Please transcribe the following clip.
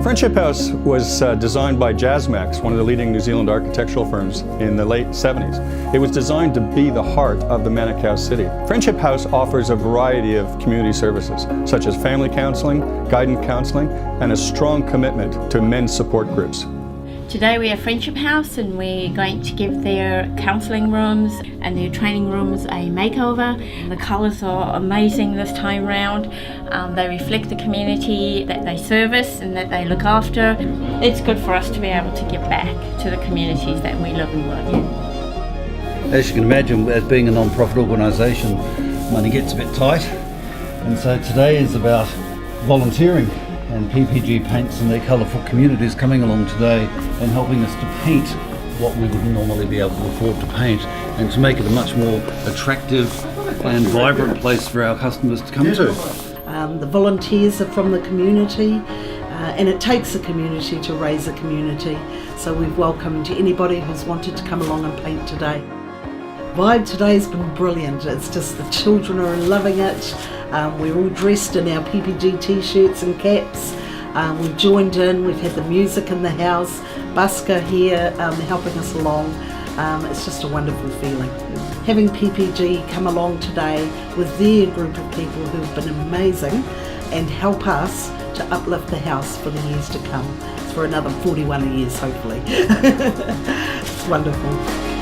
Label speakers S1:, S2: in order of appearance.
S1: Friendship House was designed by Jasmax, one of the leading New Zealand architectural firms, in the late 70s. It was designed to be the heart of the Manukau city. Friendship House offers a variety of community services, such as family counseling, guidance counseling, and a strong commitment to men's support groups.
S2: Today we have Friendship House, and we're going to give their counselling rooms and their training rooms a makeover. The colours are amazing this time round. They reflect the community that they service and that they look after. It's good for us to be able to give back to the communities that we live and work in.
S3: As you can imagine, as being a non-profit organisation, money gets a bit tight, and so today is about volunteering. And PPG Paints and their colourful communities coming along today and helping us to paint what we wouldn't normally be able to afford to paint, and to make it a much more attractive and vibrant place for our customers to come to.
S4: The volunteers are from the community, and it takes a community to raise a community, so we've welcomed anybody who's wanted to come along and paint today. Vibe today has been brilliant. It's just the children are loving it. We're all dressed in our PPG t-shirts and caps. We've joined in, we've had the music in the house, Busker here helping us along. It's just a wonderful feeling. Having PPG come along today with their group of people who've been amazing and help us to uplift the house for the years to come. It's for another 41 years hopefully. It's wonderful.